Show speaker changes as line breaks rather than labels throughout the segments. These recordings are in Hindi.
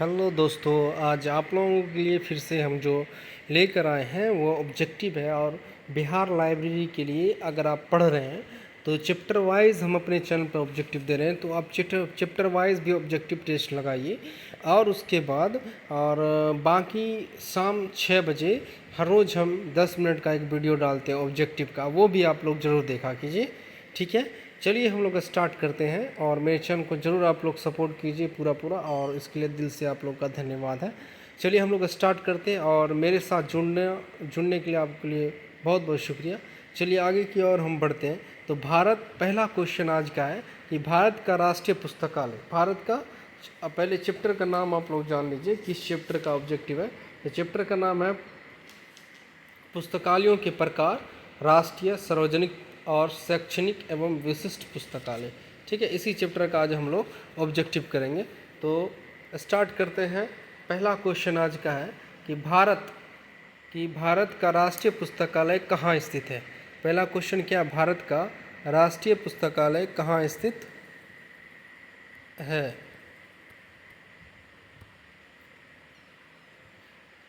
हेलो दोस्तों, आज आप लोगों के लिए फिर से हम जो लेकर आए हैं वो ऑब्जेक्टिव है। और बिहार लाइब्रेरी के लिए अगर आप पढ़ रहे हैं तो चैप्टर वाइज हम अपने चैनल पर ऑब्जेक्टिव दे रहे हैं, तो आप चैप्टर वाइज भी ऑब्जेक्टिव टेस्ट लगाइए। और उसके बाद बाकी शाम 6 बजे हर रोज़ हम 10 मिनट का एक वीडियो डालते हैं ऑब्जेक्टिव का, वो भी आप लोग ज़रूर देखा कीजिए। ठीक है, चलिए हम लोग स्टार्ट करते हैं। और मेरे चैनल को ज़रूर आप लोग सपोर्ट कीजिए पूरा, और इसके लिए दिल से आप लोग का धन्यवाद है। चलिए हम लोग स्टार्ट करते हैं, और मेरे साथ जुड़ने के लिए आपके लिए बहुत बहुत शुक्रिया। चलिए आगे की ओर हम बढ़ते हैं। तो पहला क्वेश्चन आज का है कि भारत का राष्ट्रीय पुस्तकालय, भारत का पहले चैप्टर का नाम आप लोग जान लीजिए किस चैप्टर का ऑब्जेक्टिव है। तो चैप्टर का नाम है पुस्तकालयों के प्रकार, राष्ट्रीय, सार्वजनिक और शैक्षणिक एवं विशिष्ट पुस्तकालय। ठीक है, इसी चैप्टर का आज हम लोग ऑब्जेक्टिव करेंगे। तो स्टार्ट करते हैं। पहला क्वेश्चन आज का है कि भारत का राष्ट्रीय पुस्तकालय कहाँ स्थित है। पहला क्वेश्चन क्या, भारत का राष्ट्रीय पुस्तकालय कहाँ स्थित है,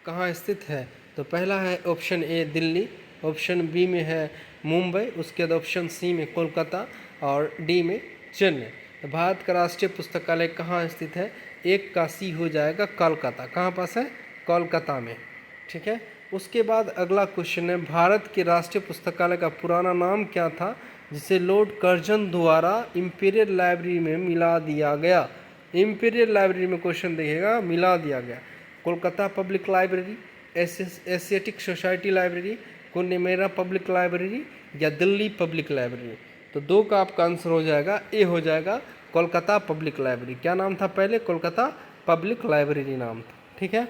कहाँ स्थित है। तो पहला है option A Delhi, option B में है मुंबई, उसके बाद ऑप्शन सी में कोलकाता और डी में चेन्नई। तो भारत का राष्ट्रीय पुस्तकालय कहाँ स्थित है, एक का सी हो जाएगा कोलकाता। कहाँ पास है, कोलकाता में। ठीक है, उसके बाद अगला क्वेश्चन है भारत के राष्ट्रीय पुस्तकालय का पुराना नाम क्या था जिसे लॉर्ड कर्जन द्वारा इंपीरियल लाइब्रेरी में मिला दिया गया। इंपीरियल लाइब्रेरी में क्वेश्चन देखिएगा, मिला दिया गया। Kolkata public library, Asiatic society library, Connemara public library या दिल्ली पब्लिक लाइब्रेरी। तो दो का आपका आंसर हो जाएगा, ए हो जाएगा कोलकाता पब्लिक लाइब्रेरी। क्या नाम था पहले, कोलकाता पब्लिक लाइब्रेरी नाम था। ठीक है,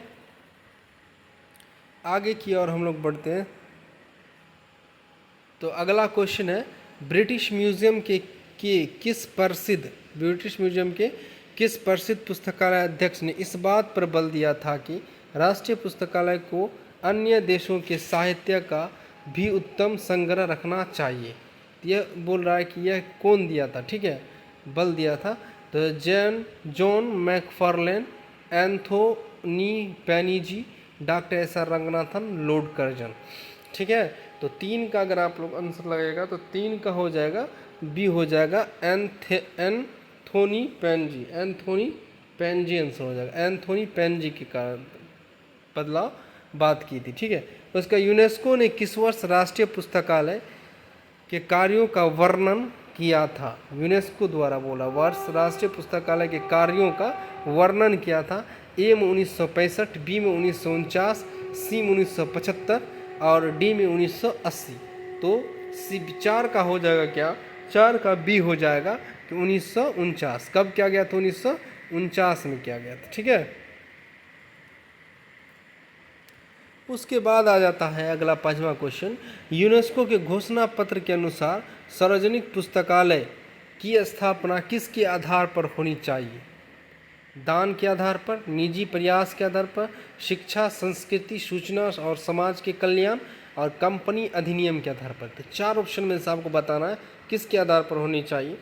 आगे की ओर हम लोग बढ़ते हैं। तो अगला क्वेश्चन है ब्रिटिश म्यूजियम के किस प्रसिद्ध पुस्तकालय अध्यक्ष ने इस बात पर बल दिया था कि राष्ट्रीय पुस्तकालय को अन्य देशों के साहित्य का भी उत्तम संग्रह रखना चाहिए। यह बोल रहा है कि यह कौन दिया था। ठीक है, बल दिया था। तो John McFarlane, Anthony Panizzi, doctor S R Ranganathan, lord Curzon. ठीक है, तो 3 का अगर आप लोग आंसर लगेगा तो 3 का हो जाएगा, बी हो जाएगा एंथोनी पेनजी आंसर हो जाएगा। एंथोनी पेनजी के कारण बदलाव बात की थी। ठीक है, तो उसका यूनेस्को ने किस वर्ष राष्ट्रीय पुस्तकालय के कार्यों का वर्णन किया था। यूनेस्को द्वारा बोला वर्ष राष्ट्रीय पुस्तकालय के कार्यों का वर्णन किया था। ए में 1965, बी में 1949, सी में 1975 और डी में 1980। तो सी 4 का हो जाएगा क्या, 4 का बी हो जाएगा कि 1949। कब किया गया था, 1949 में किया गया था। ठीक है, उसके बाद आ जाता है अगला 5वां क्वेश्चन। यूनेस्को के घोषणा पत्र के अनुसार सार्वजनिक पुस्तकालय की स्थापना किसके आधार पर होनी चाहिए। दान के आधार पर, निजी प्रयास के आधार पर, शिक्षा, संस्कृति, सूचना और समाज के कल्याण और कंपनी अधिनियम के आधार पर। तो 4 ऑप्शन में से आपको बताना है किसके आधार पर होनी चाहिए।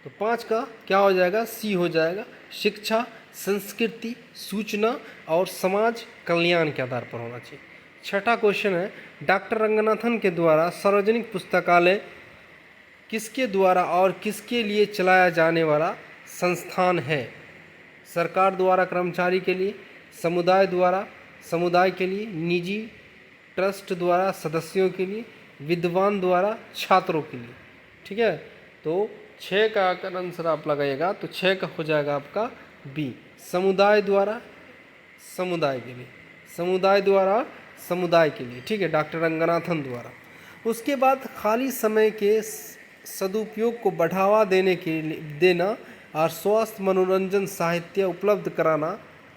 तो 5 का क्या हो जाएगा, सी हो जाएगा, शिक्षा, संस्कृति, सूचना और समाज कल्याण के आधार पर होना चाहिए। 6ठा क्वेश्चन है डॉक्टर रंगनाथन के द्वारा सार्वजनिक पुस्तकालय किसके द्वारा और किसके लिए चलाया जाने वाला संस्थान है। सरकार द्वारा कर्मचारी के लिए, समुदाय द्वारा समुदाय के लिए, निजी ट्रस्ट द्वारा सदस्यों के लिए, विद्वान द्वारा छात्रों के लिए। ठीक है, तो 6 का अगर आंसर आप लगाइएगा तो 6 का हो जाएगा आपका बी, समुदाय द्वारा समुदाय के लिए, समुदाय द्वारा समुदाय के लिए। ठीक है, डॉक्टर रंगनाथन द्वारा। उसके बाद खाली समय के सदुपयोग को बढ़ावा देना और स्वास्थ्य, मनोरंजन, साहित्य उपलब्ध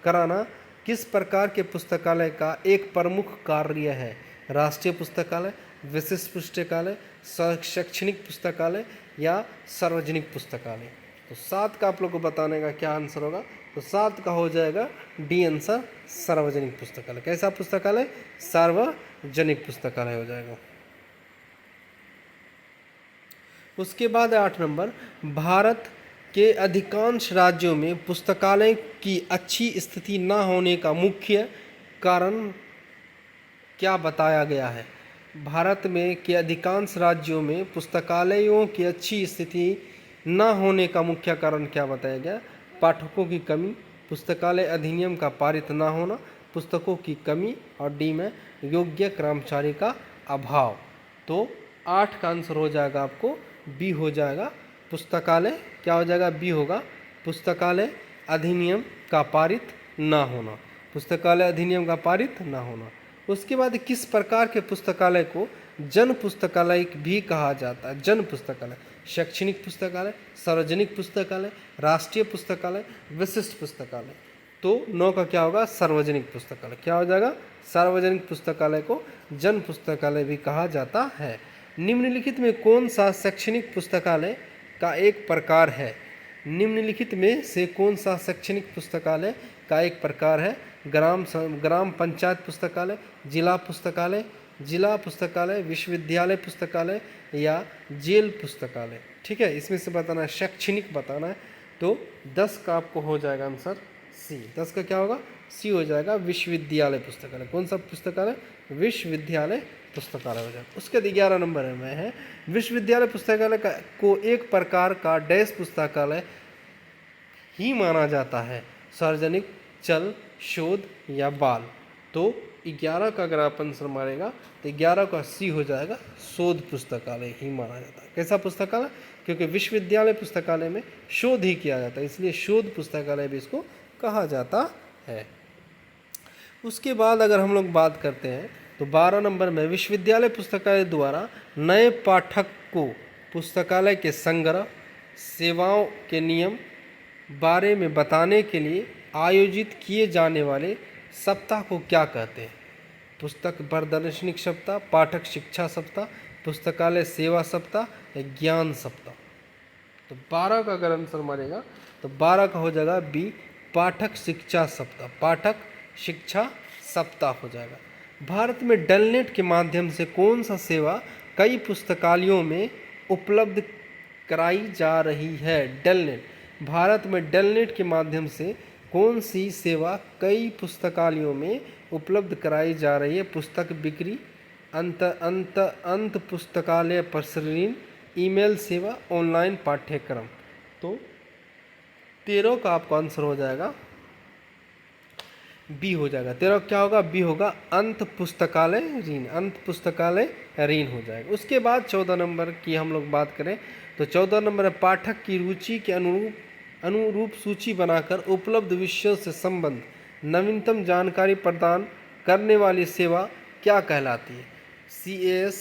कराना किस प्रकार के पुस्तकालय का एक प्रमुख कार्य है। राष्ट्रीय पुस्तकालय, विशिष्ट पुस्तकालय, शैक्षणिक पुस्तकालय या सार्वजनिक पुस्तकालय। तो 7 का आप लोग को बताने का क्या आंसर होगा। तो 7 का हो जाएगा डी आंसर, सार्वजनिक पुस्तकालय। कैसा पुस्तकालय, सार्वजनिक पुस्तकालय हो जाएगा। उसके बाद 8 नंबर, भारत के अधिकांश राज्यों में पुस्तकालय की अच्छी स्थिति न होने का मुख्य कारण क्या बताया गया है? भारत में के अधिकांश राज्यों में पुस्तकालयों की अच्छी स्थिति न होने का मुख्य कारण क्या बताया गया? पाठकों की कमी, पुस्तकालय अधिनियम का पारित न होना, पुस्तकों की कमी, और डी में योग्य कर्मचारी का अभाव। तो 8 का आंसर हो जाएगा आपको बी हो जाएगा। पुस्तकालय क्या हो जाएगा? बी होगा, पुस्तकालय अधिनियम का पारित न होना, पुस्तकालय अधिनियम का पारित न होना। उसके बाद किस प्रकार के पुस्तकालय को जन पुस्तकालय भी कहा जाता है? जन पुस्तकालय, शैक्षणिक पुस्तकालय, सार्वजनिक पुस्तकालय, राष्ट्रीय पुस्तकालय, विशिष्ट पुस्तकालय। तो 9 का क्या होगा? सार्वजनिक पुस्तकालय। क्या हो जाएगा? सार्वजनिक पुस्तकालय को जन पुस्तकालय भी कहा जाता है। निम्नलिखित में कौन सा शैक्षणिक पुस्तकालय का एक प्रकार है? निम्नलिखित में से कौन सा शैक्षणिक पुस्तकालय का एक प्रकार है? ग्राम पंचायत पुस्तकालय, जिला पुस्तकालय, विश्वविद्यालय पुस्तकालय या जेल पुस्तकालय। ठीक है, इसमें से बताना है, शैक्षणिक बताना है। तो 10 का आपको हो जाएगा आंसर सी। 10 का क्या होगा? सी हो जाएगा, विश्वविद्यालय पुस्तकालय। कौन सा पुस्तकालय? विश्वविद्यालय पुस्तकालय हो जाएगा। उसके 11 नंबर में है विश्वविद्यालय पुस्तकालय को एक प्रकार का डैश पुस्तकालय ही माना जाता है, सार्वजनिक, चल, शोध या बाल। तो 11 का अगर आप आंसर मारेगा तो 11 का सी हो जाएगा, शोध पुस्तकालय ही माना जाता है। कैसा पुस्तकालय? क्योंकि विश्वविद्यालय पुस्तकालय में शोध ही किया जाता है, इसलिए शोध पुस्तकालय भी इसको कहा जाता है। उसके बाद अगर हम लोग बात करते हैं तो 12 नंबर में विश्वविद्यालय पुस्तकालय द्वारा नए पाठक को पुस्तकालय के संग्रह, सेवाओं के नियम बारे में बताने के लिए आयोजित किए जाने वाले सप्ताह को क्या कहते हैं? पुस्तक प्रदर्शनिक सप्ताह, पाठक शिक्षा सप्ताह, पुस्तकालय सेवा सप्ताह या ज्ञान सप्ताह। तो 12 का अगर आंसर मारेगा तो 12 का हो जाएगा बी, पाठक शिक्षा सप्ताह। पाठक शिक्षा सप्ताह हो जाएगा। भारत में डलनेट के माध्यम से कौन सा सेवा कई पुस्तकालयों में उपलब्ध कराई जा रही है? डलनेट, भारत में डलनेट के माध्यम से कौन सी सेवा कई पुस्तकालयों में उपलब्ध कराई जा रही है? पुस्तक बिक्री, अंत पुस्तकालय प्रसरण, ईमेल सेवा, ऑनलाइन पाठ्यक्रम। तो 13 का आपका आंसर हो जाएगा बी हो जाएगा। 13 क्या होगा? बी होगा, अंत पुस्तकालय ऋण। अंत पुस्तकालय ऋण हो जाएगा। उसके बाद 14 नंबर की हम लोग बात करें तो 14 नंबर है पाठक की रुचि के अनुरूप सूची बनाकर उपलब्ध विषयों से संबंध नवीनतम जानकारी प्रदान करने वाली सेवा क्या कहलाती है? CAS,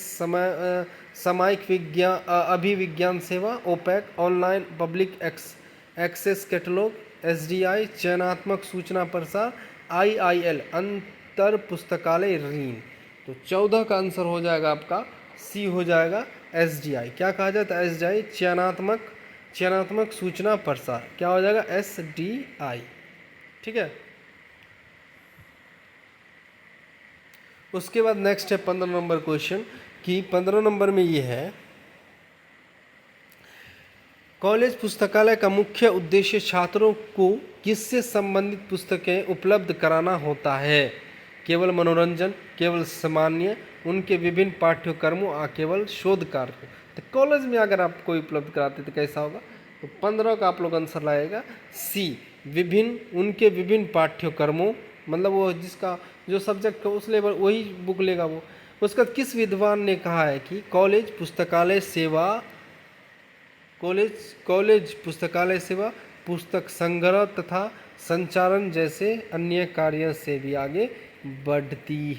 सामयिक विज्ञान, अभिविज्ञान सेवा, OPAC, online public access catalogue, SDI, चयनात्मक सूचना प्रसार, IIL, अंतर पुस्तकालय ऋण। तो 14 का आंसर हो जाएगा आपका सी हो जाएगा, SDI। क्या कहा जाता है? SDI, चयनात्मक सूचना प्रसार। क्या हो जाएगा? SDI। ठीक है। उसके बाद नेक्स्ट है 15 नंबर क्वेश्चन कि 15 नंबर में ये है, कॉलेज पुस्तकालय का मुख्य उद्देश्य छात्रों को किससे संबंधित पुस्तकें उपलब्ध कराना होता है? केवल मनोरंजन, केवल सामान्य, उनके विभिन्न पाठ्यक्रमों या केवल शोध कार्य। तो कॉलेज में अगर आप कोई उपलब्ध कराते तो कैसा होगा? तो 15 का आप लोग आंसर लाएगा सी, विभिन्न, उनके विभिन्न पाठ्यक्रमों, मतलब वो जिसका जो सब्जेक्ट है उस लेवल वही बुक लेगा वो। उसका किस विद्वान ने कहा है कि कॉलेज पुस्तकालय सेवा पुस्तक संग्रह तथा संचालन जैसे अन्य कार्यों से भी आगे बढ़ती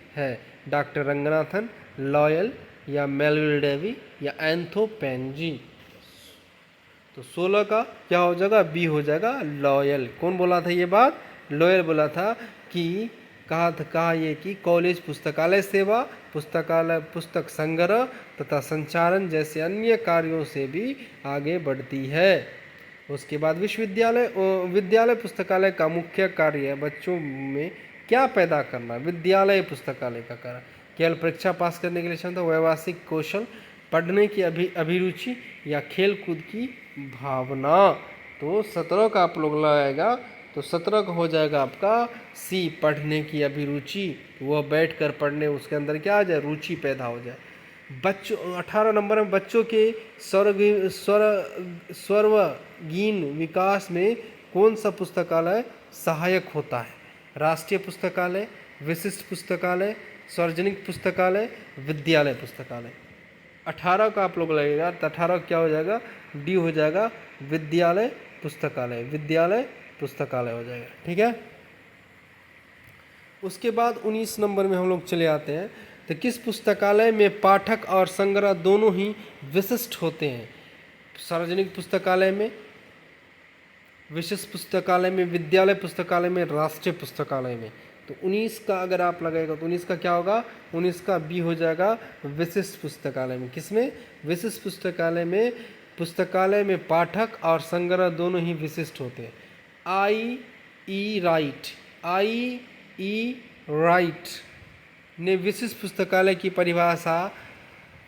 है। डॉक्टर रंगनाथन, लॉयल या मेलविल डेवी या एंथो पेंजी। तो 16 का क्या हो जाएगा? बी हो जाएगा, लॉयल। कौन बोला था ये बात? लॉयल बोला था कि कहा ये कि कॉलेज पुस्तकालय सेवा पुस्तक संग्रह तथा संचालन जैसे अन्य कार्यों से भी आगे बढ़ती है। उसके बाद विद्यालय पुस्तकालय का मुख्य कार्य है बच्चों में क्या पैदा करना? विद्यालय पुस्तकालय का कार्य केवल परीक्षा पास करने के लिए क्षमता, व्यवहारिक कौशल, पढ़ने की अभिरुचि या खेल कूद की भावना। तो 17 का आप लोग लगाएगा तो 17 का हो जाएगा आपका सी, पढ़ने की अभिरुचि। वह बैठ कर पढ़ने, उसके अंदर क्या आ जाए, रुचि पैदा हो जाए। बच्चों 18 नंबर में बच्चों के सर्वांगीण विकास में कौन सा पुस्तकालय सहायक होता है? राष्ट्रीय पुस्तकालय, विशिष्ट पुस्तकालय, सार्वजनिक पुस्तकालय, विद्यालय पुस्तकालय। 18 का आप लोग लगेगा तो 18 क्या हो जाएगा, डी हो जाएगा, विद्यालय पुस्तकालय, विद्यालय पुस्तकालय हो जाएगा। ठीक है। उसके बाद 19 नंबर में हम लोग चले आते हैं। तो किस पुस्तकालय में पाठक और संग्रह दोनों ही विशिष्ट होते हैं? सार्वजनिक पुस्तकालय में, विशिष्ट पुस्तकालय में, विद्यालय पुस्तकालय में, राष्ट्रीय पुस्तकालय में। तो 19 का अगर आप लगाएगा तो 19 का क्या होगा, 19 का बी हो जाएगा, विशिष्ट पुस्तकालय में। किसमें? विशिष्ट पुस्तकालय में। पुस्तकालय में पाठक और संग्रह दोनों ही विशिष्ट होते हैं। आई ई राइट ने विशिष्ट पुस्तकालय की परिभाषा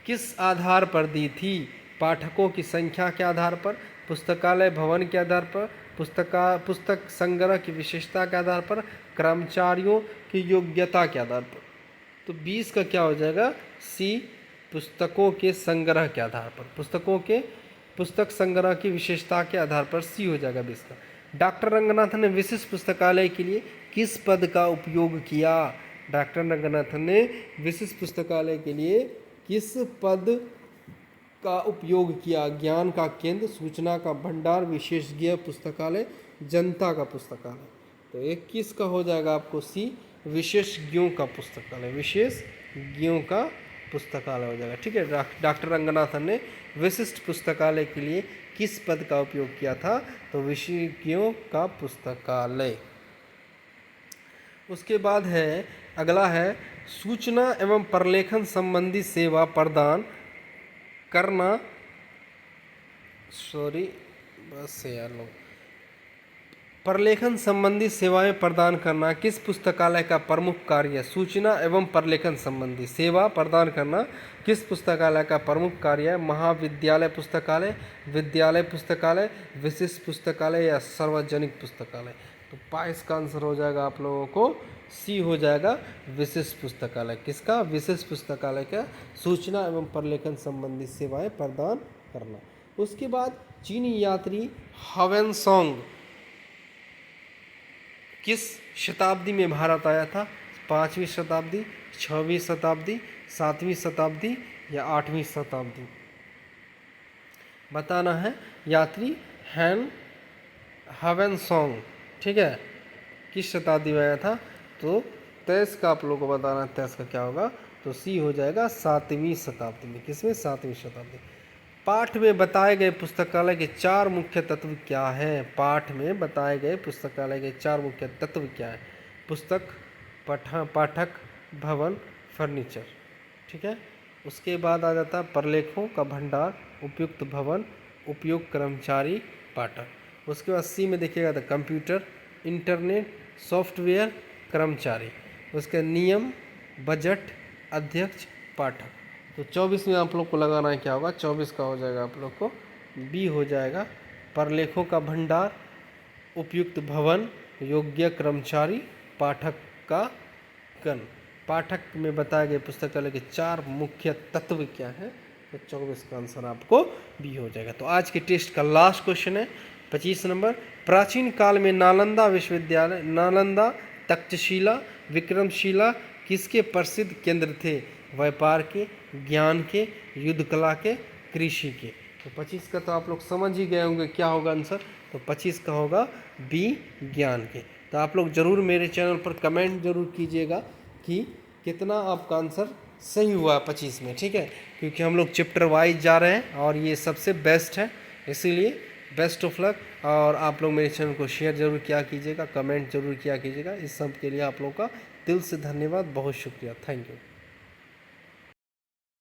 किस आधार पर दी थी? पाठकों की संख्या के आधार पर, पुस्तकालय भवन के आधार पर, पुस्तक संग्रह की विशेषता के आधार पर, कर्मचारियों की योग्यता के आधार पर। तो 20 का क्या हो जाएगा, सी, पुस्तकों के संग्रह के आधार पर, पुस्तक संग्रह की विशेषता के आधार पर सी हो जाएगा 20 का। डॉक्टर रंगनाथन ने विशिष्ट पुस्तकालय के लिए किस पद का उपयोग किया? डॉक्टर रंगनाथन ने विशिष्ट पुस्तकालय के लिए किस पद का उपयोग किया? ज्ञान का केंद्र, सूचना का भंडार, विशेषज्ञ पुस्तकालय, जनता का पुस्तकालय। तो 21 का हो जाएगा आपको सी, विशेषज्ञों का पुस्तकालय, विशेषज्ञों का पुस्तकालय हो जाएगा। ठीक है। डॉक्टर रंगनाथन ने विशिष्ट पुस्तकालय के लिए किस पद का उपयोग किया था? तो विशेषज्ञों का पुस्तकालय। उसके बाद है, अगला है, सूचना एवं प्रलेखन संबंधी सेवा प्रदान करना, प्रलेखन संबंधी सेवाएं प्रदान करना किस पुस्तकालय का प्रमुख कार्य है? सूचना एवं प्रलेखन संबंधी सेवा प्रदान करना किस पुस्तकालय का प्रमुख कार्य है? महाविद्यालय पुस्तकालय, विद्यालय पुस्तकालय, विशिष्ट पुस्तकालय या सार्वजनिक पुस्तकालय। तो 22 का आंसर हो जाएगा आप लोगों को सी हो जाएगा, विशिष्ट पुस्तकालय। किसका? विशिष्ट पुस्तकालय का सूचना एवं प्रलेखन संबंधी सेवाएं प्रदान करना। उसके बाद चीनी यात्री ह्वेनसांग किस शताब्दी में भारत आया था? 5वीं शताब्दी, 6वीं शताब्दी, 7वीं शताब्दी या 8वीं शताब्दी? बताना है। यात्री ह्वेनसांग, ठीक है, किस शताब्दी में आया था? तो 23 का आप लोगों को बताना है। 23 का क्या होगा? तो सी हो जाएगा, 7वीं शताब्दी में। किसमें? 7वीं शताब्दी। पाठ में बताए गए पुस्तकालय के 4 मुख्य तत्व क्या हैं? पाठ में बताए गए पुस्तकालय के 4 मुख्य तत्व क्या हैं? पुस्तक, पाठक, भवन, फर्नीचर। ठीक है। उसके बाद आ जाता है प्रलेखों का भंडार, उपयुक्त भवन, उपयुक्त कर्मचारी, पाठक। उसके बाद सी में देखिएगा तो कंप्यूटर, इंटरनेट, सॉफ्टवेयर, कर्मचारी। उसके नियम, बजट, अध्यक्ष, पाठक। तो 24 में आप लोग को लगाना है, क्या होगा? 24 का हो जाएगा आप लोग को बी हो जाएगा, प्रलेखों का भंडार, उपयुक्त भवन, योग्य कर्मचारी, पाठक का गण। पाठक में बताए गए पुस्तकालय के 4 मुख्य तत्व क्या हैं? तो 24 का आंसर आपको बी हो जाएगा। तो आज के टेस्ट का लास्ट क्वेश्चन है 25 नंबर। प्राचीन काल में नालंदा विश्वविद्यालय, नालंदा, तक्षशिला, विक्रमशिला किसके प्रसिद्ध केंद्र थे? व्यापार के, ज्ञान के, युद्ध कला के, कृषि के। तो 25 का तो आप लोग समझ ही गए होंगे क्या होगा आंसर। तो 25 का होगा बी, ज्ञान के। तो आप लोग ज़रूर मेरे चैनल पर कमेंट जरूर कीजिएगा कि कितना आपका आंसर सही हुआ 25 में। ठीक है, क्योंकि हम लोग चैप्टर वाइज जा रहे हैं और ये सबसे बेस्ट है, इसीलिए बेस्ट ऑफ लक। और आप लोग मेरे चैनल को शेयर जरूर किया कीजिएगा, कमेंट जरूर किया कीजिएगा। इस सब के लिए आप लोग का दिल से धन्यवाद, बहुत शुक्रिया, थैंक यू।